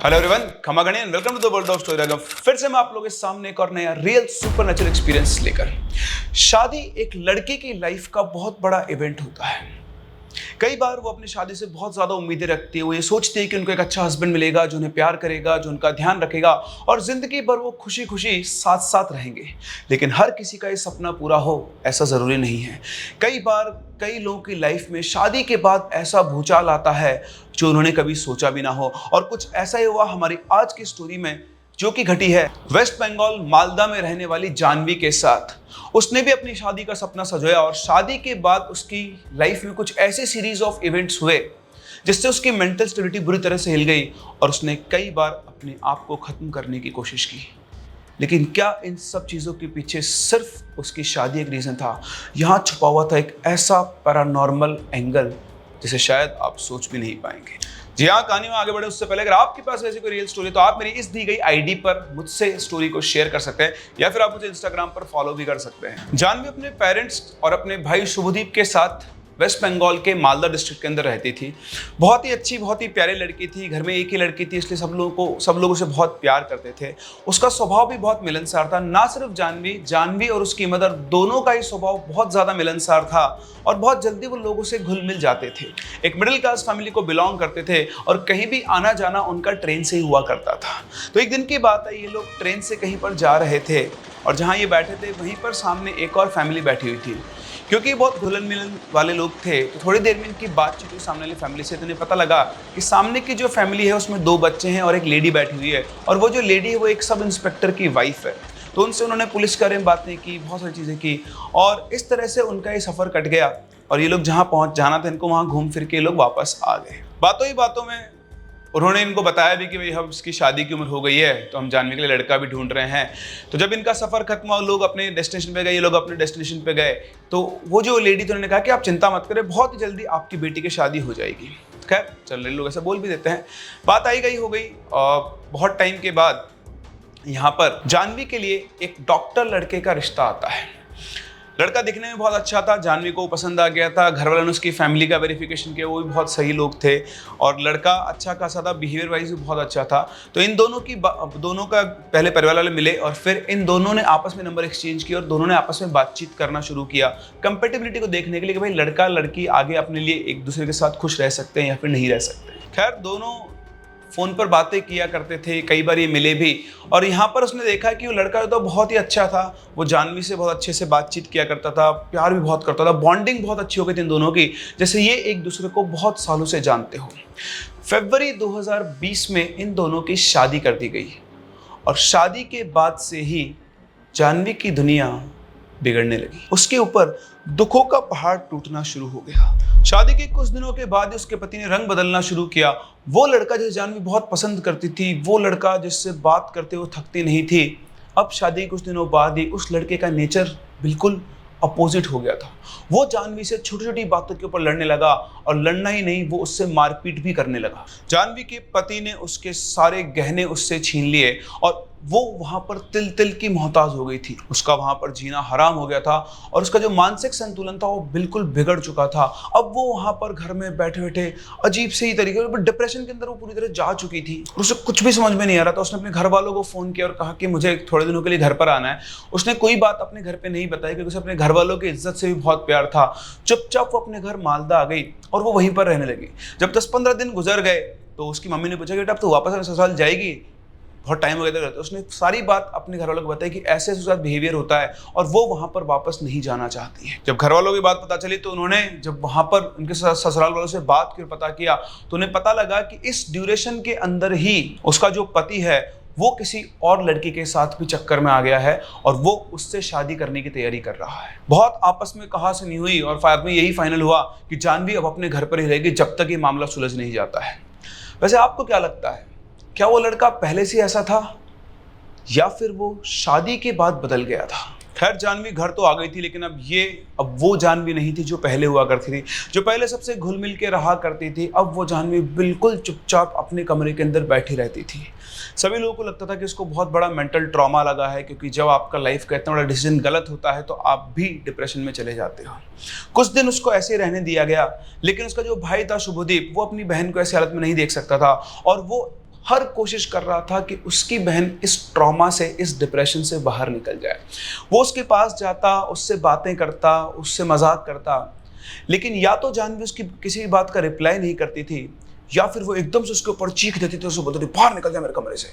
Hello everyone, खमा गणी and welcome to the world of story Ragam. फिर से मैं आप लोगों के सामने एक और नया रियल सुपरनैचुरल एक्सपीरियंस लेकर। शादी एक लड़के की लाइफ का बहुत बड़ा इवेंट होता है। कई बार वो अपनी शादी से बहुत ज़्यादा उम्मीदें रखती है। वो ये सोचती है कि उनको एक अच्छा हस्बैंड मिलेगा जो उन्हें प्यार करेगा, जो उनका ध्यान रखेगा और ज़िंदगी भर वो खुशी खुशी साथ साथ रहेंगे। लेकिन हर किसी का ये सपना पूरा हो ऐसा ज़रूरी नहीं है। कई बार कई लोगों की लाइफ में शादी के बाद ऐसा भूचाल आता है जो उन्होंने कभी सोचा भी ना हो। और कुछ ऐसा ही हुआ हमारी आज की स्टोरी में, जो कि घटी है वेस्ट बंगाल मालदा में रहने वाली जानवी के साथ। उसने भी अपनी शादी का सपना सजोया और शादी के बाद उसकी लाइफ में कुछ ऐसे सीरीज ऑफ इवेंट्स हुए जिससे उसकी मेंटल स्टेबिलिटी बुरी तरह से हिल गई और उसने कई बार अपने आप को खत्म करने की कोशिश की। लेकिन क्या इन सब चीज़ों के पीछे सिर्फ उसकी शादी एक रीज़न था? यहाँ छुपा हुआ था एक ऐसा पैरानॉर्मल एंगल जिसे शायद आप सोच भी नहीं पाएंगे। जी हाँ, कहानी में आगे बढ़े उससे पहले अगर आपके पास ऐसी कोई रियल स्टोरी तो आप मेरी इस दी गई आईडी पर मुझसे स्टोरी को शेयर कर सकते हैं या फिर आप मुझे इंस्टाग्राम पर फॉलो भी कर सकते हैं। जानवी अपने पेरेंट्स और अपने भाई शुभदीप के साथ वेस्ट बंगाल के मालदा डिस्ट्रिक्ट के अंदर रहती थी। बहुत ही अच्छी, बहुत ही प्यारी लड़की थी। घर में एक ही लड़की थी, इसलिए सब लोग उसे बहुत प्यार करते थे। उसका स्वभाव भी बहुत मिलनसार था। ना सिर्फ जानवी और उसकी मदर दोनों का ही स्वभाव बहुत ज़्यादा मिलनसार था और बहुत जल्दी वो लोगों से घुल मिल जाते थे। एक मिडिल क्लास फैमिली को बिलोंग करते थे और कहीं भी आना जाना उनका ट्रेन से ही हुआ करता था। तो एक दिन की बात है, ये लोग ट्रेन से कहीं पर जा रहे थे और जहाँ ये बैठे थे वहीं पर सामने एक और फैमिली बैठी हुई थी। क्योंकि बहुत घुलन मिलन वाले लोग थे तो थोड़ी देर में इनकी बातचीत हुई सामने वाली फैमिली से। तो इन्हें पता लगा कि सामने की जो फैमिली है उसमें 2 बच्चे हैं और एक लेडी बैठी हुई है और वो जो लेडी है वो एक सब इंस्पेक्टर की वाइफ है। तो उनसे उन्होंने पुलिस के बारे में बातें की, बहुत सारी चीज़ें की और इस तरह से उनका ये सफ़र कट गया और ये लोग जहाँ जाना था इनको वहाँ घूम फिर के ये लोग वापस आ गए। बातों ही बातों में उन्होंने इनको बताया भी कि भाई हम इसकी शादी की उम्र हो गई है तो हम जानवी के लिए लड़का भी ढूंढ रहे हैं। तो जब इनका सफ़र खत्म हुआ, लोग अपने डेस्टिनेशन पे गए, ये लोग अपने डेस्टिनेशन पे गए, तो वो जो लेडी थी उन्होंने कहा कि आप चिंता मत करें, बहुत ही जल्दी आपकी बेटी की शादी हो जाएगी। खैर चल रहे लोग ऐसा बोल भी देते हैं। बात आई गई हो गई और बहुत टाइम के बाद यहाँ पर जानवी के लिए एक डॉक्टर लड़के का रिश्ता आता है। लड़का दिखने में बहुत अच्छा था, जानवी को पसंद आ गया था। घर वालों ने उसकी फैमिली का वेरिफिकेशन किया, वो भी बहुत सही लोग थे और लड़का अच्छा खासा था, बिहेवियर वाइज भी बहुत अच्छा था। तो इन दोनों का पहले परिवार वाले मिले और फिर इन दोनों ने आपस में नंबर एक्सचेंज किया और दोनों ने आपस में बातचीत करना शुरू किया कंपेटेबिलिटी को देखने के लिए कि भाई लड़का लड़की आगे अपने लिए एक दूसरे के साथ खुश रह सकते हैं या फिर नहीं रह सकते। खैर दोनों फ़ोन पर बातें किया करते थे, कई बार ये मिले भी और यहाँ पर उसने देखा कि वो लड़का तो बहुत ही अच्छा था। वो जानवी से बहुत अच्छे से बातचीत किया करता था, प्यार भी बहुत करता था, बॉन्डिंग बहुत अच्छी हो गई थी इन दोनों की, जैसे ये एक दूसरे को बहुत सालों से जानते हो। फरवरी 2020 में इन दोनों की शादी कर दी गई और शादी के बाद से ही जानवी की दुनिया बिगड़ने लगी। उसके ऊपर दुखों का पहाड़ टूटना शुरू हो गया। शादी के कुछ दिनों के बाद उसके पति ने रंग बदलना शुरू किया। वो लड़का जिसे जानवी बहुत पसंद करती थी, वो लड़का जिससे बात करते हुए थकती नहीं थी, अब शादी के कुछ दिनों बाद ही उस लड़के का नेचर बिल्कुल अपोजिट हो गया था। वो जानवी से छोटी छोटी बातों के ऊपर लड़ने लगा और लड़ना ही नहीं, वो उससे मारपीट भी करने लगा। जानवी के पति ने उसके सारे गहने उससे छीन लिए और वो वहाँ पर तिल तिल की मोहताज हो गई थी। उसका वहाँ पर जीना हराम हो गया था और उसका जो मानसिक संतुलन था वो बिल्कुल बिगड़ चुका था। अब वो वहाँ पर घर में बैठे बैठे अजीब से ही तरीके से डिप्रेशन के अंदर वो पूरी तरह जा चुकी थी और उसे कुछ भी समझ में नहीं आ रहा था। उसने अपने घर वालों को फ़ोन किया और कहा कि मुझे थोड़े दिनों के लिए घर पर आना है। उसने कोई बात अपने घर पर नहीं बताई क्योंकि उसे अपने घर वालों की इज्जत से भी बहुत प्यार था। चुपचाप वो अपने घर मालदा आ गई और वो वहीं पर रहने लगी। जब 10-15 दिन गुजर गए तो उसकी मम्मी ने पूछा कि बेटा अब तो वापस ससुराल जाएगी, बहुत टाइम हो गया था। उसने सारी बात अपने घर वालों को बताई कि ऐसे उसके साथ बिहेवियर होता है और वो वहाँ पर वापस नहीं जाना चाहती है। जब घर वालों की बात पता चली तो उन्होंने जब वहाँ पर उनके ससुराल वालों से बात की और पता किया तो उन्हें पता लगा कि इस ड्यूरेशन के अंदर ही उसका जो पति है वो किसी और लड़की के साथ भी चक्कर में आ गया है और वो उससे शादी करने की तैयारी कर रहा है। बहुत आपस में कहा सुनी हुई और बाद में यही फाइनल हुआ कि जानवी अब अपने घर पर ही रहेगी जब तक ये मामला सुलझ नहीं जाता है। वैसे आपको क्या लगता है, क्या वो लड़का पहले से ऐसा था या फिर वो शादी के बाद बदल गया था? खैर जानवी घर तो आ गई थी लेकिन अब वो जानवी नहीं थी जो पहले हुआ करती थी, जो पहले सबसे घुल मिल के रहा करती थी। अब वो जानवी बिल्कुल चुपचाप अपने कमरे के अंदर बैठी रहती थी। सभी लोगों को लगता था कि इसको बहुत बड़ा मेंटल ट्रॉमा लगा है क्योंकि जब आपका लाइफ का इतना बड़ा डिसीजन गलत होता है तो आप भी डिप्रेशन में चले जाते हो। कुछ दिन उसको ऐसे ही रहने दिया गया लेकिन उसका जो भाई था शुभदीप वो अपनी बहन को ऐसी हालत में नहीं देख सकता था और वो हर कोशिश कर रहा था कि उसकी बहन इस ट्रॉमा से, इस डिप्रेशन से बाहर निकल जाए। वो उसके पास जाता, उससे बातें करता, उससे मजाक करता, लेकिन या तो जानवी उसकी किसी भी बात का रिप्लाई नहीं करती थी, या फिर वो एकदम से उसके ऊपर चीख देती थी, उसको बोलती थी बाहर निकल जा मेरे कमरे से।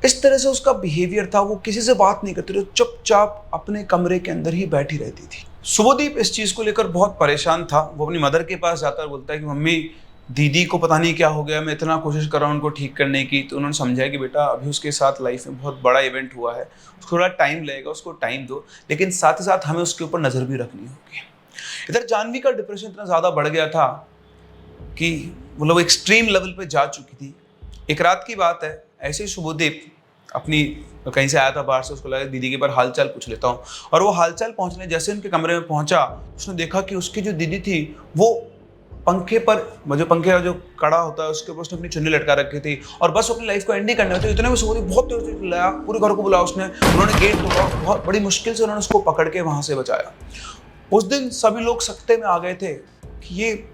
इस तरह से उसका बिहेवियर था। वो किसी से बात नहीं करती थी, चुपचाप अपने कमरे के अंदर ही बैठी रहती थी। शुभदीप इस चीज को लेकर बहुत परेशान था। वो अपनी मदर के पास जाता है, बोलता है कि मम्मी दीदी को पता नहीं क्या हो गया, मैं इतना कोशिश कर रहा हूँ उनको ठीक करने की। तो उन्होंने समझाया कि बेटा अभी उसके साथ लाइफ में बहुत बड़ा इवेंट हुआ है, उसको थोड़ा टाइम लगेगा, उसको टाइम दो, लेकिन साथ ही साथ हमें उसके ऊपर नजर भी रखनी होगी। इधर जानवी का डिप्रेशन इतना ज्यादा बढ़ गया था कि वो लोग एक्सट्रीम लेवल पे जा चुकी थी। एक रात की बात है, ऐसे ही शुभदीप अपनी कहीं से आया था बाहर से, उसको लगा दीदी के बार हालचाल पूछ लेता हूँ। और वो हालचाल पूछने जैसे उनके कमरे में पहुंचा, उसने देखा कि उसकी जो दीदी थी वो पंखे पर, जो पंखे का जो कड़ा होता है उसके ऊपर उसने अपनी चुन्नी लटका रखी थी और बस अपनी लाइफ को एंड ही करने होती। इतने में शुभदीप बहुत देर से चिल्लाया, पूरे घर को बुलाया उसने, उन्होंने गेट तोड़ा, बहुत बड़ी मुश्किल से उन्होंने उसको पकड़ के वहां से बचाया। उस दिन सभी लोग सकते में आ गए थे कि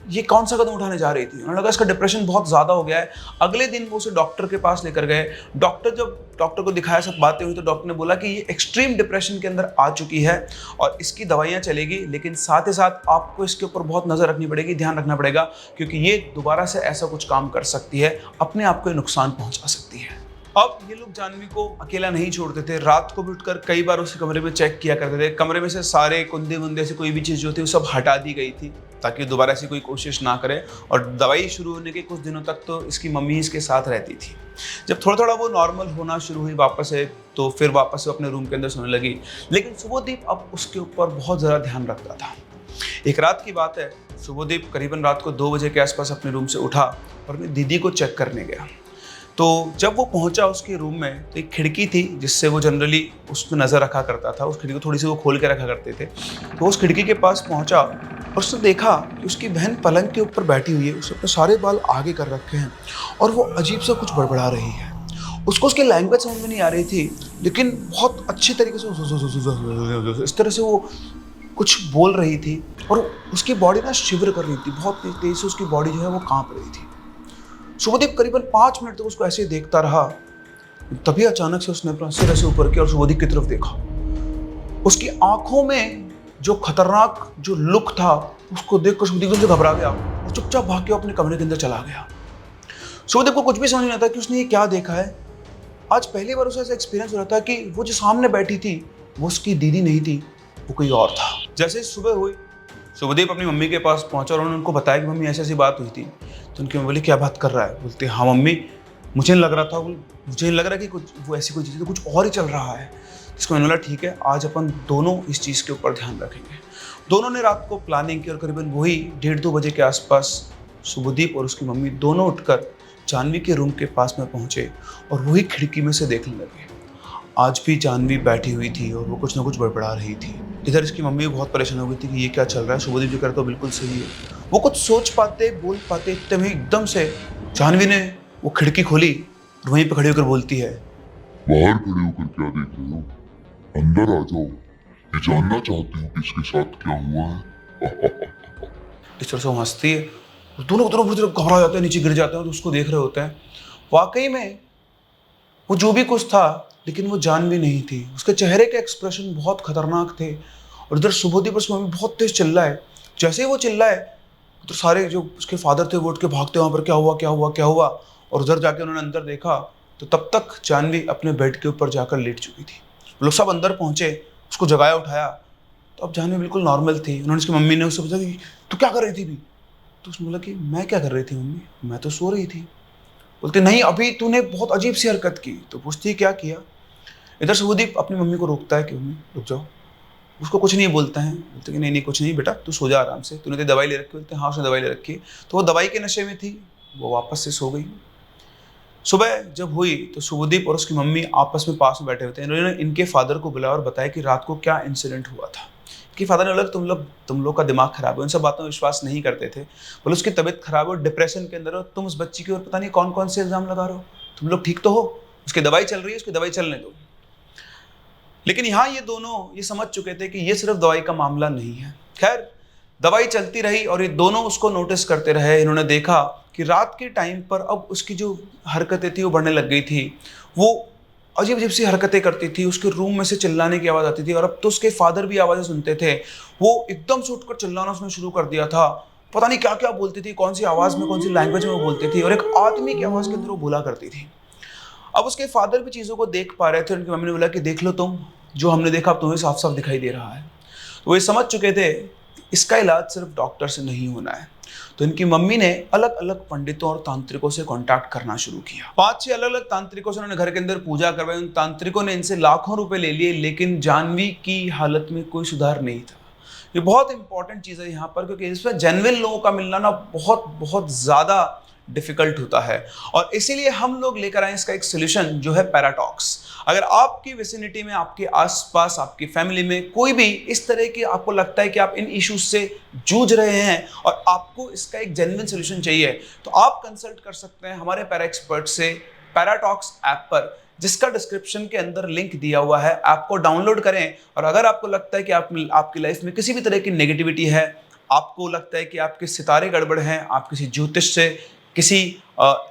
ये कौन सा कदम उठाने जा रही थी। उन्होंने लगा इसका डिप्रेशन बहुत ज़्यादा हो गया है। अगले दिन वो उसे डॉक्टर के पास लेकर गए। जब डॉक्टर को दिखाया, सब बातें हुई, तो डॉक्टर ने बोला कि ये एक्सट्रीम डिप्रेशन के अंदर आ चुकी है और इसकी दवाइयाँ चलेगी, लेकिन साथ ही साथ आपको इसके ऊपर बहुत नज़र रखनी पड़ेगी, ध्यान रखना पड़ेगा, क्योंकि ये दोबारा से ऐसा कुछ काम कर सकती है, अपने आप को नुकसान पहुँचा सकती है। अब ये लोग जानवी को अकेला नहीं छोड़ते थे। रात को भी उठकर कई बार उसके कमरे में चेक किया करते थे। कमरे में से सारे कुंदे वुंदे से कोई भी चीज़ जो थी वो सब हटा दी गई थी ताकि दोबारा से कोई कोशिश ना करे। और दवाई शुरू होने के कुछ दिनों तक तो इसकी मम्मी इसके साथ रहती थी। जब थोड़ा थोड़ा वो नॉर्मल होना शुरू हुई वापस से, तो फिर वापस से अपने रूम के अंदर सोने लगी। लेकिन शुभदीप अब उसके ऊपर बहुत ज़्यादा ध्यान रखता था। एक रात की बात है, शुभदीप करीबन रात को 2 बजे के आसपास अपने रूम से उठा और अपनी दीदी को चेक करने गया। तो जब वो पहुंचा उसके रूम में, तो एक खिड़की थी जिससे वो जनरली उस पर नज़र रखा करता था। उस खिड़की को थोड़ी सी वो खोल के रखा करते थे। तो उस खिड़की के पास पहुंचा और उसने देखा कि उसकी बहन पलंग के ऊपर बैठी हुई है। उसने अपने सारे बाल आगे कर रखे हैं और वो अजीब सा कुछ बड़बड़ा रही है। उसको उसकी लैंग्वेज समझ में नहीं आ रही थी, लेकिन बहुत अच्छी तरीके से इस तरह से वो कुछ बोल रही थी और उसकी बॉडी ना शिवर कर रही थी। बहुत तेज से उसकी बॉडी जो है वो काँप रही थी। शुभदीप करीबन 5 मिनट तक उसको ऐसे ही देखता रहा। तभी अचानक से उसने अपना सिर ऐसे ऊपर किया और शुभदीप की तरफ देखा। उसकी आंखों में जो खतरनाक जो लुक था, उसको देखकर शुभदीप एकदम से घबरा गया और चुपचाप भाग के अपने कमरे के अंदर चला गया। शुभदीप को कुछ भी समझ नहीं आता कि उसने ये क्या देखा है। आज पहली बार उसे ऐसा एक्सपीरियंस हो रहा था कि वो जो सामने बैठी थी वो उसकी दीदी नहीं थी, वो कोई और था। जैसे सुबह हुई, शुभदीप अपनी मम्मी के पास पहुंचा और उन्होंने उनको बताया कि मम्मी ऐसी ऐसी बात हुई थी। तो उनकी मम्मी बोली क्या बात कर रहा है? बोलते हाँ मम्मी, मुझे नहीं लग रहा था, मुझे नहीं लग रहा कि कुछ वो ऐसी कोई चीज़, तो कुछ और ही चल रहा है। इसको मैंने बोला ठीक है, आज अपन दोनों इस चीज़ के ऊपर ध्यान रखेंगे। दोनों ने रात को प्लानिंग की और करीबन वही 1:30-2 बजे के आसपास शुभदीप और उसकी मम्मी दोनों उठकर जानवी के रूम के पास में पहुँचे और वही खिड़की में से देखने लगे। आज भी जानवी बैठी हुई थी और वो कुछ ना कुछ बड़बड़ा रही थी। इधर इसकी मम्मी बहुत परेशान हो गई थी कि ये क्या चल रहा है। शुभदीप जो कर तो बिल्कुल सही है। वो कुछ सोच पाते बोल पाते इतने में एकदम से जानवी ने वो खिड़की खोली और वहीं पे खड़ी होकर बोलती है, बाहर खड़े होकर क्या देख रहे हो? अंदर आ जाओ, ये जानना चाहती हूँ कि इसके साथ क्या हुआ है। इस तरह से वो हंसती है। दोनों तरफ घबरा जाते हैं, नीचे गिर जाते हैं और उसको देख रहे होते हैं। वाकई में वो जो भी कुछ था, लेकिन वो जानवी नहीं थी। उसके चेहरे के एक्सप्रेशन बहुत खतरनाक थे। और इधर शुभदीप और उसकी मम्मी बहुत तेज चिल्लाए। जैसे ही वो चिल्लाए तो सारे जो उसके फादर थे वो उठ के भागते वहाँ पर क्या हुआ। और उधर जाके उन्होंने अंदर देखा तो तब तक जानवी अपने बेड के ऊपर जाकर लेट चुकी थी। लोग सब अंदर पहुँचे, उसको जगाया उठाया तो अब जानवी बिल्कुल नॉर्मल थी। उन्होंने उसकी मम्मी ने उससे पूछा कि तू क्या कर रही थी भी? तो उसने बोला कि मैं क्या कर रही थी मम्मी, मैं तो सो रही थी। बोलते नहीं, अभी तूने बहुत अजीब सी हरकत की। तो पूछती क्या किया? इधर शुभदीप अपनी मम्मी को रोकता है कि मम्मी रुक जाओ। उसको कुछ नहीं बोलता है। बोलते कि नहीं कुछ नहीं बेटा, तू सो जा आराम से, तूने तो दवाई ले रखी? बोलते हाँ उसने दवाई ले रखी है। तो वो दवाई के नशे में थी, वो वापस से सो गई। सुबह जब हुई तो शुभदीप और उसकी मम्मी आपस में पास में बैठे हुए थे। इन्होंने इनके फादर को बुलाया और बताया कि रात को क्या इंसिडेंट हुआ था। कि फादर ने बोला तुम लोग का दिमाग खराब है, उन सब बातों में विश्वास नहीं करते थे। बोले उसकी तबीयत खराब है, डिप्रेशन के अंदर हो, तुम उस बच्ची के ऊपर पता नहीं कौन कौन से इल्जाम लगा रहे हो, तुम लोग ठीक तो हो? उसकी दवाई चल रही है, उसकी दवाई चलने दो। लेकिन यहाँ ये दोनों ये समझ चुके थे कि ये सिर्फ दवाई का मामला नहीं है। खैर दवाई चलती रही और ये दोनों उसको नोटिस करते रहे। इन्होंने देखा कि रात के टाइम पर अब उसकी जो हरकतें थी वो बढ़ने लग गई थी। वो अजीब अजीब सी हरकतें करती थी, उसके रूम में से चिल्लाने की आवाज़ आती थी और अब तो उसके फादर भी आवाज़ें सुनते थे। वो एकदम से उठकर चिल्लाना उसने शुरू कर दिया था। पता नहीं क्या क्या बोलती थी, कौन सी आवाज़ में, कौन सी लैंग्वेज में वो बोलती थी और एक आदमी की आवाज़ के अंदर वो बोला करती थी। अब उसके फादर भी चीज़ों को देख पा रहे थे। उनकी मम्मी ने बोला कि देख लो तुम, जो हमने देखा अब तुम्हें साफ साफ दिखाई दे रहा है। तो वो ये समझ चुके थे इसका इलाज सिर्फ डॉक्टर से नहीं होना है। तो इनकी मम्मी ने अलग अलग पंडितों और तांत्रिकों से कांटेक्ट करना शुरू किया। 5-6 अलग अलग तांत्रिकों से उन्होंने घर के अंदर पूजा करवाई। उन तांत्रिकों ने इनसे लाखों रुपए ले लिए, लेकिन जानवी की हालत में कोई सुधार नहीं था। ये बहुत इंपॉर्टेंट चीज़ है यहाँ पर, क्योंकि इसमें जेन्युइन लोगों का मिलना ना बहुत बहुत ज़्यादा डिफिकल्ट होता है और इसीलिए हम लोग लेकर आए इसका एक सोल्यूशन जो है पैराटॉक्स। अगर आपकी विसिनिटी में, आपके आसपास, आपकी फैमिली में कोई भी इस तरह की आपको लगता है कि आप इन इश्यूज से जूझ रहे हैं और आपको इसका एक जेन्युइन सोल्यूशन चाहिए, तो आप कंसल्ट कर सकते हैं हमारे पैरा एक्सपर्ट से पैराटॉक्स ऐप पर, जिसका डिस्क्रिप्शन के अंदर लिंक दिया हुआ है। ऐप को डाउनलोड करें और अगर आपको लगता है कि आपकी लाइफ में किसी भी तरह की नेगेटिविटी है, आपको लगता है कि आपके सितारे गड़बड़ हैं, आप किसी ज्योतिष से, किसी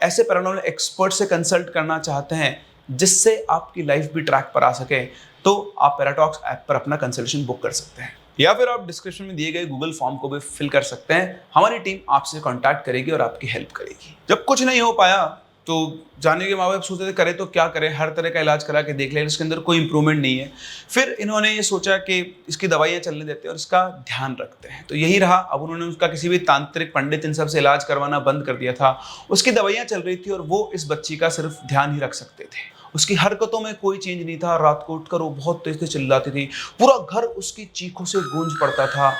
ऐसे पैरानॉर्मल एक्सपर्ट से कंसल्ट करना चाहते हैं जिससे आपकी लाइफ भी ट्रैक पर आ सके, तो आप पैराटॉक्स ऐप पर अपना कंसल्टेशन बुक कर सकते हैं, या फिर आप डिस्क्रिप्शन में दिए गए गूगल फॉर्म को भी फिल कर सकते हैं। हमारी टीम आपसे कांटेक्ट करेगी और आपकी हेल्प करेगी। जब कुछ नहीं हो पाया तो जाने के माँ बाप सोचते थे करे तो क्या करें, हर तरह का इलाज करा के देख लें, इसके अंदर कोई इंप्रूवमेंट नहीं है। फिर इन्होंने ये सोचा कि इसकी दवाइयाँ चलने देते हैं और इसका ध्यान रखते हैं। तो यही रहा। अब उन्होंने उसका किसी भी तांत्रिक पंडित इन सब से इलाज करवाना बंद कर दिया था। उसकी दवाइयाँ चल रही थी और वो इस बच्ची का सिर्फ ध्यान ही रख सकते थे। उसकी हरकतों में कोई चेंज नहीं था। रात को उठकर वो बहुत तेज से चिल्लाती थी, पूरा घर उसकी चीखों से गूंज पड़ता था।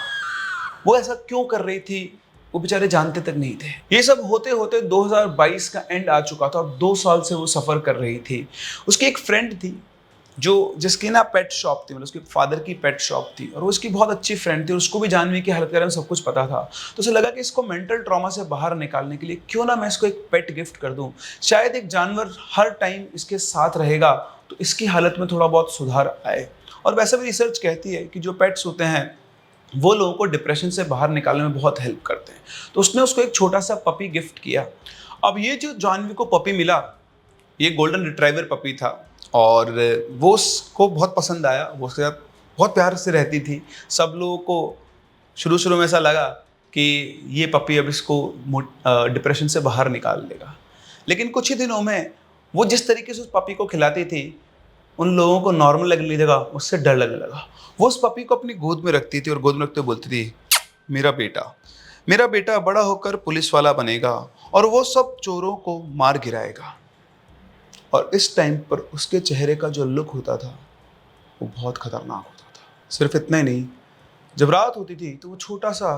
वो ऐसा क्यों कर रही थी वो बेचारे जानते तक नहीं थे। ये सब होते होते 2022 का एंड आ चुका था और 2 साल से वो सफ़र कर रही थी। उसकी एक फ्रेंड थी जिसकी ना पेट शॉप थी, मतलब उसके फादर की पेट शॉप थी और वो उसकी बहुत अच्छी फ्रेंड थी। उसको भी जानवी की हालत के बारे में सब कुछ पता था। तो उसे लगा कि इसको मेंटल ट्रॉमा से बाहर निकालने के लिए क्यों ना मैं इसको एक पेट गिफ्ट कर दूं। शायद एक जानवर हर टाइम इसके साथ रहेगा तो इसकी हालत में थोड़ा बहुत सुधार आए। और वैसे भी रिसर्च कहती है कि जो पेट्स होते हैं वो लोगों को डिप्रेशन से बाहर निकालने में बहुत हेल्प करते हैं। तो उसने उसको एक छोटा सा पपी गिफ्ट किया। अब ये जो जानवी को पपी मिला, ये गोल्डन रिट्राइवर पपी था और वो उसको बहुत पसंद आया। वो उसके साथ बहुत प्यार से रहती थी। सब लोगों को शुरू में ऐसा लगा कि ये पपी अब इसको डिप्रेशन से बाहर निकाल देगा, लेकिन कुछ ही दिनों में वो जिस तरीके से उस पपी को खिलाती थी उन लोगों को नॉर्मल लगने लगा, उससे डर लगने लगा। वो उस पपी को अपनी गोद में रखती थी और गोद में रखते हुए बोलती थी, मेरा बेटा बड़ा होकर पुलिस वाला बनेगा और वो सब चोरों को मार गिराएगा। और इस टाइम पर उसके चेहरे का जो लुक होता था वो बहुत खतरनाक होता था। सिर्फ इतना ही नहीं, जब रात होती थी तो वो छोटा सा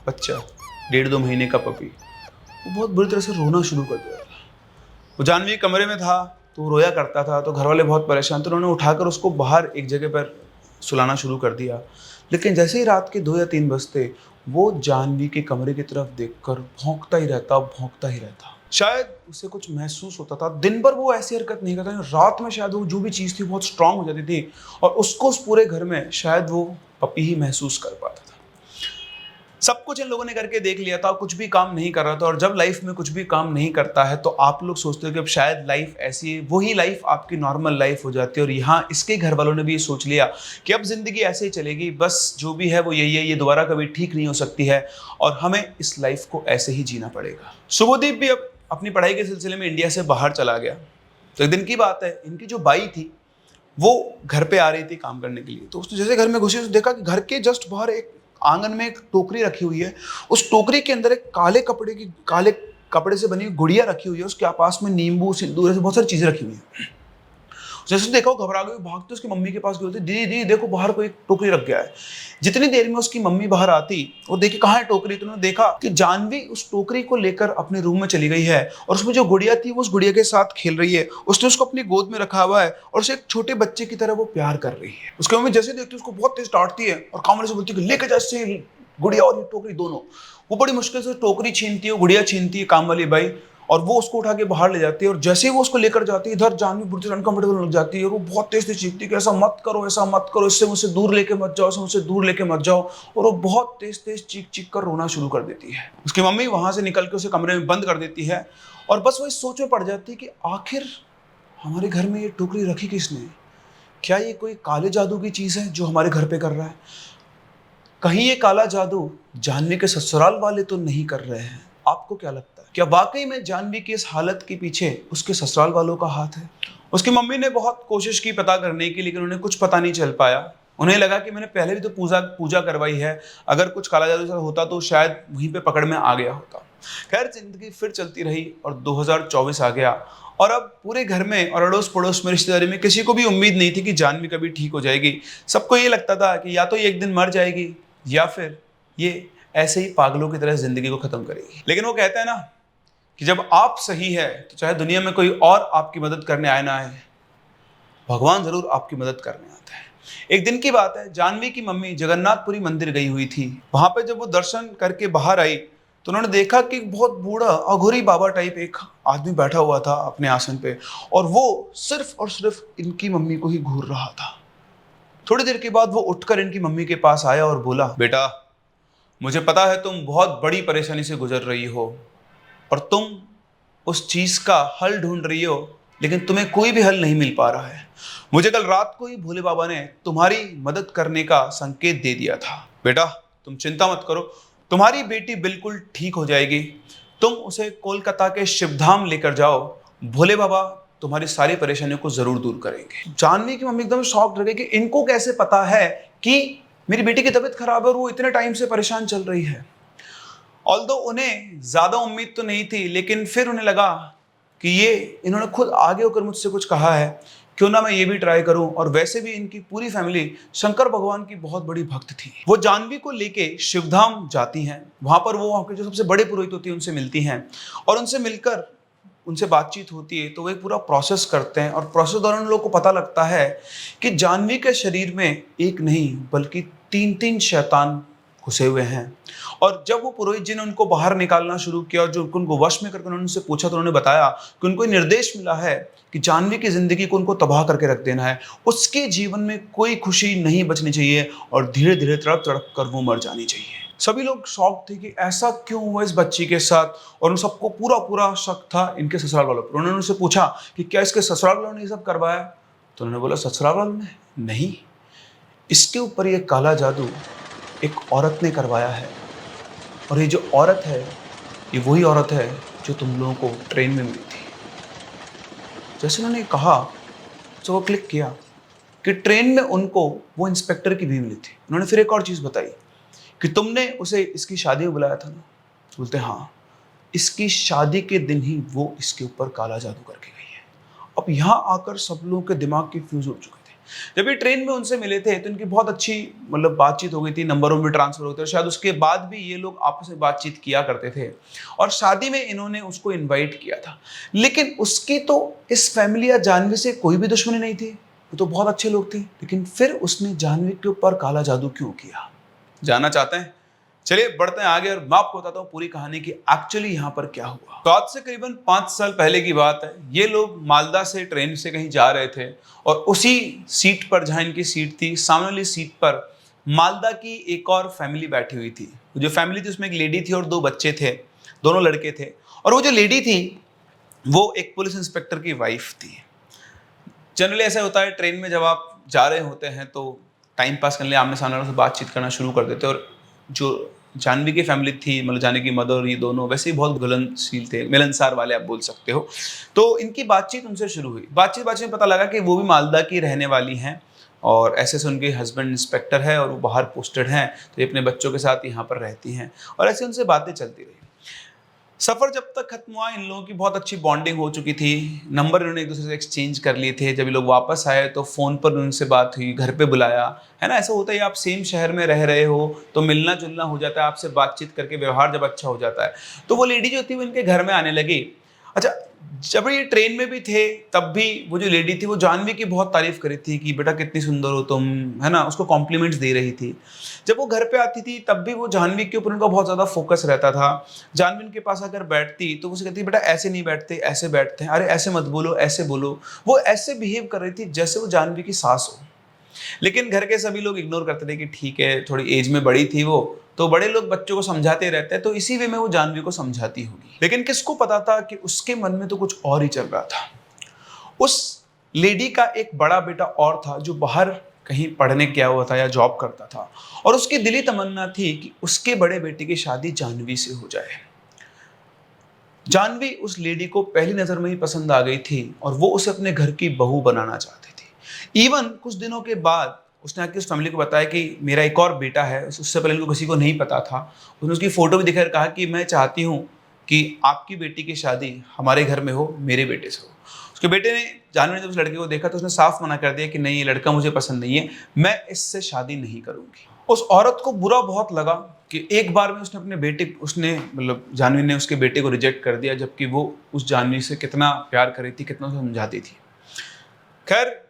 बच्चा 1.5-2 महीने का पपी वो बहुत बुरी तरह से रोना शुरू कर दिया था। वो जानवी कमरे में था तो वो रोया करता था। तो घर वाले बहुत परेशान थे। उन्होंने उठाकर उसको बाहर एक जगह पर सुलाना शुरू कर दिया। लेकिन जैसे ही रात के 2 या 3 बजते वो जानवी के कमरे की तरफ देखकर भौंकता ही रहता। शायद उसे कुछ महसूस होता था। दिन भर वो ऐसी हरकत नहीं करता, रात में शायद वो जो भी चीज़ थी बहुत स्ट्रांग हो जाती थी और उसको उस पूरे घर में शायद वो पपी ही महसूस कर पाता था। सब कुछ इन लोगों ने करके देख लिया था, कुछ भी काम नहीं कर रहा था। और जब लाइफ में कुछ भी काम नहीं करता है तो आप लोग सोचते हो कि अब शायद लाइफ ऐसी है, वही लाइफ आपकी नॉर्मल लाइफ हो जाती है। और यहाँ इसके घर वालों ने भी ये सोच लिया कि अब जिंदगी ऐसे ही चलेगी, बस जो भी है वो यही है, ये दोबारा कभी ठीक नहीं हो सकती है और हमें इस लाइफ को ऐसे ही जीना पड़ेगा। शुभदीप भी अब अपनी पढ़ाई के सिलसिले में इंडिया से बाहर चला गया। तो एक दिन की बात है, इनकी जो बाई थी वो घर पे आ रही थी काम करने के लिए। तो उसने जैसे घर में घुसी तो देखा कि घर के जस्ट बाहर एक आंगन में एक टोकरी रखी हुई है। उस टोकरी के अंदर एक काले कपड़े से बनी हुई गुड़िया रखी हुई है। उसके पास में नींबू, सिंदूर, ऐसे बहुत सारी चीजें रखी हुई है। जैसे देखा वो घबरा गई, भागते उसकी मम्मी के पास गई, दीदी देखो बाहर कोई टोकरी रख गया है। जितनी देर में उसकी मम्मी बाहर आती और देखी कहाँ है टोकरी, तो उन्होंने देखा कि जानवी उस टोकरी को लेकर अपने रूम में चली गई है और उसमें जो गुड़िया थी वो उस गुड़िया के साथ खेल रही है। उसने उसको अपनी गोद में रखा हुआ है और उसे एक छोटे बच्चे की तरह वो प्यार कर रही है। उसकी मम्मी जैसे देखती है उसको बहुत तेज डांटती है और काम वाले से बोलती है लेकर जा इससे गुड़िया और ये टोकरी दोनों। वो बड़ी मुश्किल से टोकरी छीनती है, गुड़िया छीनती है काम वाली बाई और वो उसको उठा के बाहर ले जाती है, और जैसे ही वो उसको लेकर जाती है, इधर जानवी बुरी तरह अनकंफर्टेबल लग जाती है और वो बहुत तेज से चीखती है कि ऐसा मत करो, ऐसा मत करो, इससे मुझसे दूर लेके मत जाओ, इससे मुझसे दूर लेके मत जाओ। और वो बहुत तेज तेज चीख चीख कर रोना शुरू कर देती है। उसकी मम्मी वहां से निकल के उसे कमरे में बंद कर देती है और बस वो इस सोच में पड़ जाती है कि आखिर हमारे घर में ये टोकरी रखी किसने? क्या ये कोई काले जादू की चीज है जो हमारे घर पे कर रहा है? कहीं ये काला जादू जानवी के ससुराल वाले तो नहीं कर रहे हैं? आपको क्या लगता है, क्या वाकई में जानवी की इस हालत के पीछे उसके ससुराल वालों का हाथ है? उसकी मम्मी ने बहुत कोशिश की पता करने की, लेकिन उन्हें कुछ पता नहीं चल पाया। उन्हें लगा कि मैंने पहले भी तो पूजा करवाई है, अगर कुछ काला जादू होता तो शायद वहीं पे पकड़ में आ गया होता। खैर, जिंदगी फिर चलती रही और 2024 आ गया और अब पूरे घर में और अड़ोस पड़ोस में, रिश्तेदारी में किसी को भी उम्मीद नहीं थी कि जानवी कभी ठीक हो जाएगी। सबको ये लगता था कि या तो ये एक दिन मर जाएगी या फिर ये ऐसे ही पागलों की तरह जिंदगी को खत्म करेगी। लेकिन वो कहते हैं ना कि जब आप सही है तो चाहे दुनिया में कोई और आपकी मदद करने आए ना आए, भगवान जरूर आपकी मदद करने आता है। एक दिन की बात है, जानवी की मम्मी जगन्नाथपुरी मंदिर गई हुई थी। वहां पे जब वो दर्शन करके बाहर आई तो उन्होंने देखा कि बहुत बूढ़ा अघोरी बाबा टाइप एक आदमी बैठा हुआ था अपने आसन पे, और वो सिर्फ और सिर्फ इनकी मम्मी को ही घूर रहा था। थोड़ी देर के बाद वो उठकर इनकी मम्मी के पास आया और बोला, बेटा, मुझे पता है तुम बहुत बड़ी परेशानी से गुजर रही हो और तुम उस चीज का हल ढूंढ रही हो, लेकिन तुम्हें कोई भी हल नहीं मिल पा रहा है। मुझे कल रात को ही भोले बाबा ने तुम्हारी मदद करने का संकेत दे दिया था। बेटा, तुम चिंता मत करो, तुम्हारी बेटी बिल्कुल ठीक हो जाएगी। तुम उसे कोलकाता के शिवधाम लेकर जाओ, भोले बाबा तुम्हारी सारी परेशानियों को जरूर दूर करेंगे। जानवी की मम्मी एकदम शॉक्ड रह गई कि इनको कैसे पता है कि मेरी बेटी की तबीयत खराब है और वो इतने टाइम से परेशान चल रही है। ऑल्दो उन्हें ज्यादा उम्मीद तो नहीं थी, लेकिन फिर उन्हें लगा कि ये इन्होंने खुद आगे होकर मुझसे कुछ कहा है, क्यों ना मैं ये भी ट्राई करूं। और वैसे भी इनकी पूरी फैमिली शंकर भगवान की बहुत बड़ी भक्त थी। वो जानवी को लेके शिवधाम जाती हैं। वहां पर वो वहां के जो सबसे बड़े पुरोहित होती है उनसे मिलती हैं और उनसे मिलकर उनसे बातचीत होती है। तो वो एक पूरा प्रोसेस करते हैं और प्रोसेस दौरान उन लोगों को पता लगता है कि जानवी के शरीर में एक नहीं बल्कि 3 शैतान घुसे हुए हैं। और जब वो पुरोहित जी ने उनको बाहर निकालना शुरू किया और जो उनको वश में करके उन्होंने उनसे पूछा, तो उन्होंने बताया कि उनको निर्देश मिला है कि जानवी की जिंदगी को उनको तबाह करके रख देना है। उसके जीवन में कोई खुशी नहीं बचनी चाहिए और धीरे धीरे तड़प तड़प कर वो मर जानी चाहिए। सभी लोग शॉक थे कि ऐसा क्यों हुआ इस बच्ची के साथ, और उन सबको पूरा पूरा शक था इनके ससुराल वालों पर। उन्होंने उनसे पूछा कि क्या इसके ससुराल वालों ने ये सब करवाया? तो उन्होंने बोला, ससुराल वालों ने नहीं, इसके ऊपर ये काला जादू एक औरत ने करवाया है, और ये जो औरत है ये वही औरत है जो तुम लोगों को ट्रेन में मिली थी। जैसे उन्होंने कहा तो वो क्लिक किया कि ट्रेन में उनको वो इंस्पेक्टर की भी मिली थी। उन्होंने फिर एक और चीज़ बताई कि तुमने उसे इसकी शादी में बुलाया था ना? बोलते हाँ, इसकी शादी के दिन ही वो इसके ऊपर काला जादू करके गई है। अब यहाँ आकर सब लोगों के दिमाग के फ्यूज हो चुके थे। जब ये ट्रेन में उनसे मिले थे तो इनकी बहुत अच्छी बातचीत हो गई थी, नंबरों में ट्रांसफर होते, और शायद उसके बाद भी ये लोग आपस में बातचीत किया करते थे और शादी में इन्होंने उसको इनवाइट किया था। लेकिन उसकी तो इस फैमिली या जानवी से कोई भी दुश्मनी नहीं थी, वो तो बहुत अच्छे लोग थे। लेकिन फिर उसने जानवी के ऊपर काला जादू क्यों किया? जानना चाहते हैं? चलिए बढ़ते हैं आगे और मैं आपको बताता हूँ पूरी कहानी की एक्चुअली यहाँ पर क्या हुआ। तो आज से करीबन 5 साल पहले की बात है। ये लोग मालदा से ट्रेन से कहीं जा रहे थे और उसी सीट पर, जहाँ इनकी सीट थी, सामने वाली सीट पर मालदा की एक और फैमिली बैठी हुई थी। जो फैमिली थी उसमें एक लेडी थी और 2 बच्चे थे, दोनों लड़के थे। और वो जो लेडी थी वो एक पुलिस इंस्पेक्टर की वाइफ थी। जनरली ऐसा होता है, ट्रेन में जब आप जा रहे होते हैं तो टाइम पास करने आमने सामने वालों से बातचीत करना शुरू कर देते हैं। और जो जानवी की फैमिली थी, जानवी की मदर और ये दोनों वैसे ही बहुत घुलनशील थे, मिलनसार वाले आप बोल सकते हो। तो इनकी बातचीत उनसे शुरू हुई। बातचीत में पता लगा कि वो भी मालदा की रहने वाली हैं और ऐसे से उनके हस्बैंड इंस्पेक्टर है और वो बाहर पोस्टेड हैं, तो ये अपने बच्चों के साथ यहाँ पर रहती हैं। और ऐसे उनसे बातें चलती रही। सफ़र जब तक खत्म हुआ, इन लोगों की बहुत अच्छी बॉन्डिंग हो चुकी थी। नंबर इन्होंने एक दूसरे से एक्सचेंज कर लिए थे। जब ये लोग वापस आए तो फ़ोन पर उनसे बात हुई, घर पे बुलाया, है ना। ऐसा होता है, आप सेम शहर में रह रहे हो तो मिलना जुलना हो जाता है, आपसे बातचीत करके व्यवहार जब अच्छा हो जाता है। तो वो लेडी जो थी वो इनके घर में आने लगी। अच्छा, जब ये ट्रेन में भी थे तब भी वो जो लेडी थी वो जानवी की बहुत तारीफ कर रही थी कि बेटा कितनी सुंदर हो तुम, है ना, उसको कॉम्प्लीमेंट्स दे रही थी। जब वो घर पे आती थी तब भी वो जानवी के ऊपर उनका बहुत ज़्यादा फोकस रहता था। जानवी उनके पास अगर बैठती तो वो उसे कहती बेटा ऐसे नहीं बैठते, ऐसे बैठते हैं, अरे ऐसे मत बोलो, ऐसे बोलो। वो ऐसे बिहेव कर रही थी जैसे वो जानवी की सास हो। लेकिन घर के सभी लोग इग्नोर करते थे कि ठीक है, थोड़ी एज में बड़ी थी वो, तो बड़े लोग बच्चों को समझाते रहते हैं, तो इसी वे में वो जानवी को समझाती होगी। लेकिन किसको पता था कि उसके मन में तो कुछ और ही चल रहा था। उस लेडी का एक बड़ा बेटा और था जो बाहर कहीं पढ़ने गया हुआ था या जॉब करता था, और उसकी दिली तमन्ना थी कि उसके बड़े बेटे की शादी जानवी से हो जाए। जानवी उस लेडी को पहली नजर में ही पसंद आ गई थी और वो उसे अपने घर की बहू बनाना चाहती थी। इवन कुछ दिनों के बाद उसने आके उस फैमिली को बताया कि मेरा एक और बेटा है, उससे पहले उनको किसी को नहीं पता था। उसने उसकी फोटो भी दिखाकर कहा कि मैं चाहती हूँ कि आपकी बेटी की शादी हमारे घर में हो, मेरे बेटे से हो। उसके बेटे ने, जानवी ने जब उस लड़के को देखा तो उसने साफ मना कर दिया कि नहीं, ये लड़का मुझे पसंद नहीं है, मैं इससे शादी नहीं करूंगी। उस औरत को बुरा बहुत लगा कि एक बार में उसने अपने बेटे, उसने मतलब जानवी ने उसके बेटे को रिजेक्ट कर दिया, जबकि वो उस जानवी से कितना प्यार कर रही थी, कितना उसे समझाती थी। खैर,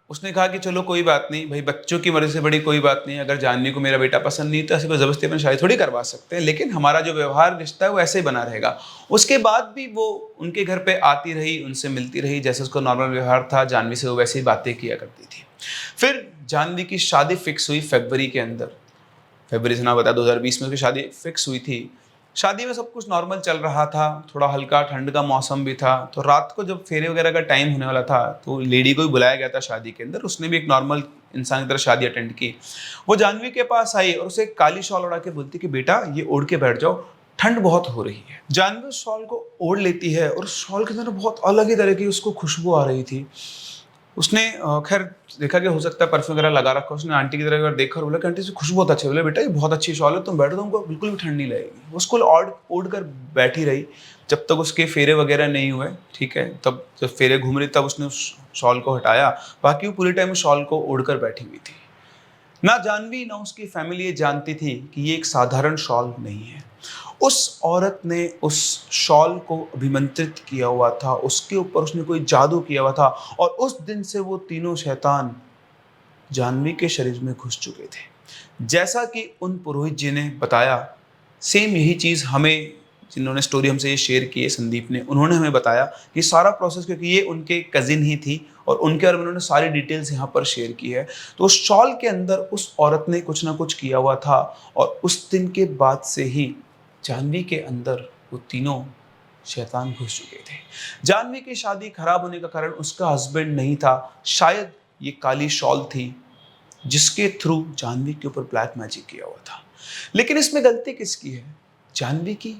उसने कहा कि चलो कोई बात नहीं भाई, बच्चों की मर्जी से बड़ी कोई बात नहीं, अगर जानवी को मेरा बेटा पसंद नहीं तो ऐसे कोई जबरदस्ती अपनी शादी थोड़ी करवा सकते हैं, लेकिन हमारा जो व्यवहार रिश्ता है वो ऐसे ही बना रहेगा। उसके बाद भी वो उनके घर पे आती रही, उनसे मिलती रही, जैसे उसका नॉर्मल व्यवहार था जानवी से वो वैसे ही बातें किया करती थी। फिर जानवी की शादी फिक्स हुई फरवरी के अंदर। फरवरी से ना बता 2020 में उसकी शादी फिक्स हुई थी। शादी में सब कुछ नॉर्मल चल रहा था, थोड़ा हल्का ठंड का मौसम भी था। तो रात को जब फेरे वगैरह का टाइम होने वाला था तो लेडी को भी बुलाया गया था शादी के अंदर। उसने भी एक नॉर्मल इंसान की तरह शादी अटेंड की। वो जानवी के पास आई और उसे एक काली शॉल उड़ा के बोलती कि बेटा ये ओढ़ के बैठ जाओ, ठंड बहुत हो रही है। जानवी उस शॉल को ओढ़ लेती है और शॉल के अंदर बहुत अलग ही तरह की उसको खुशबू आ रही थी। उसने खैर देखा कि हो सकता है परफ्यूम वगैरह लगा रखा। उसने आंटी की तरफ एक बार देखा और बोला कि आंटी से खुशबू बहुत अच्छी है। बोले बेटा ये बहुत अच्छी शॉल है, तुम बैठो, तुमको बिल्कुल भी ठंड नहीं लगेगी। वो उसको ओढ़ कर बैठी रही जब तक उसके फेरे वगैरह नहीं हुए, ठीक है। तब जब फेरे घूम रही तब उसने उस शॉल को हटाया, बाकी वो पूरे टाइम उस शॉल को ओढ़ कर बैठी हुई थी। ना जानवी ना उसकी फैमिली ये जानती थी कि ये एक साधारण शॉल नहीं है। उस औरत ने उस शॉल को अभिमंत्रित किया हुआ था, उसके ऊपर उसने कोई जादू किया हुआ था, और उस दिन से वो तीनों शैतान जानवी के शरीर में घुस चुके थे। जैसा कि उन पुरोहित जी ने बताया, सेम यही चीज़ हमें, जिन्होंने स्टोरी हमसे ये शेयर की है, संदीप ने, उन्होंने हमें बताया कि सारा प्रोसेस, क्योंकि ये उनके कजिन ही थी और उनके बारे में उन्होंने सारी डिटेल्स यहाँ पर शेयर की है। तो उस शॉल के अंदर उस औरत ने कुछ ना कुछ किया हुआ था, और उस दिन के बाद से ही जानवी के अंदर वो तीनों शैतान घुस चुके थे। जानवी की शादी खराब होने का कारण उसका हस्बैंड नहीं था, शायद ये काली शॉल थी जिसके थ्रू जानवी के ऊपर ब्लैक मैजिक किया हुआ था। लेकिन इसमें गलती किसकी है? जानवी की,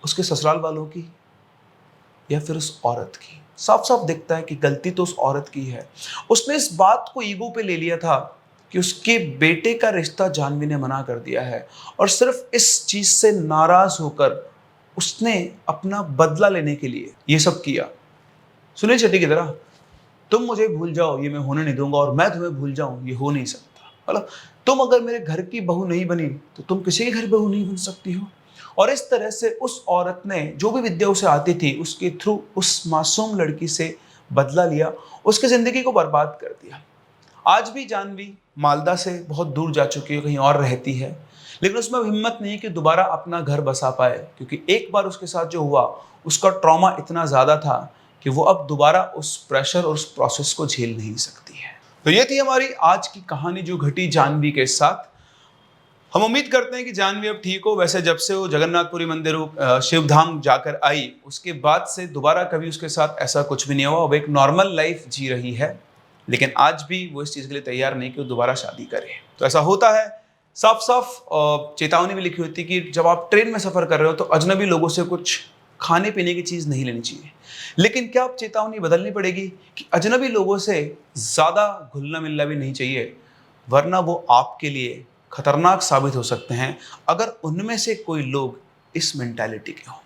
उसके ससुराल वालों की, या फिर उस औरत की? साफ साफ दिखता है कि गलती तो उस औरत की है। उसने इस बात को ईगो पे ले लिया था कि उसके बेटे का रिश्ता जानवी ने मना कर दिया है, और सिर्फ इस चीज से नाराज होकर उसने अपना बदला लेने के लिए ये सब किया। सुनील शेट्टी की तरह, तुम मुझे भूल जाओ ये मैं होने नहीं दूंगा, और मैं तुम्हें भूल जाऊं ये हो नहीं सकता। मतलब तुम अगर मेरे घर की बहू नहीं बनी तो तुम किसी के घर बहू नहीं बन सकती हो। और इस तरह से उस औरत ने जो भी विद्या उसे आती थी उसके थ्रू उस मासूम लड़की से बदला लिया, उसकी जिंदगी को बर्बाद कर दिया। आज भी जानवी मालदा से बहुत दूर जा चुकी है, कहीं और रहती है, लेकिन उसमें अब हिम्मत नहीं कि दोबारा अपना घर बसा पाए, क्योंकि एक बार उसके साथ जो हुआ उसका ट्रॉमा इतना ज़्यादा था कि वो अब दोबारा उस प्रेशर और उस प्रोसेस को झेल नहीं सकती है। तो ये थी हमारी आज की कहानी जो घटी जानवी के साथ। हम उम्मीद करते हैं कि जानवी अब ठीक हो। वैसे जब से वो जगन्नाथपुरी मंदिर शिवधाम जाकर आई, उसके बाद से दोबारा कभी उसके साथ ऐसा कुछ भी नहीं हुआ। अब एक नॉर्मल लाइफ जी रही है, लेकिन आज भी वो इस चीज़ के लिए तैयार नहीं कि वो दोबारा शादी करे। तो ऐसा होता है। साफ साफ चेतावनी भी लिखी होती है कि जब आप ट्रेन में सफ़र कर रहे हो तो अजनबी लोगों से कुछ खाने पीने की चीज़ नहीं लेनी चाहिए। लेकिन क्या अब चेतावनी बदलनी पड़ेगी कि अजनबी लोगों से ज़्यादा घुलना मिलना भी नहीं चाहिए, वरना वो आपके लिए खतरनाक साबित हो सकते हैं अगर उनमें से कोई लोग इस मेंटालिटी के हों।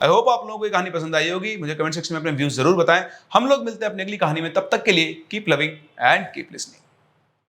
आई होप आप लोगों को ये कहानी पसंद आई होगी। मुझे कमेंट सेक्शन में अपने व्यूज जरूर बताएं। हम लोग मिलते हैं अपनी अगली कहानी में। तब तक के लिए keep loving and keep listening.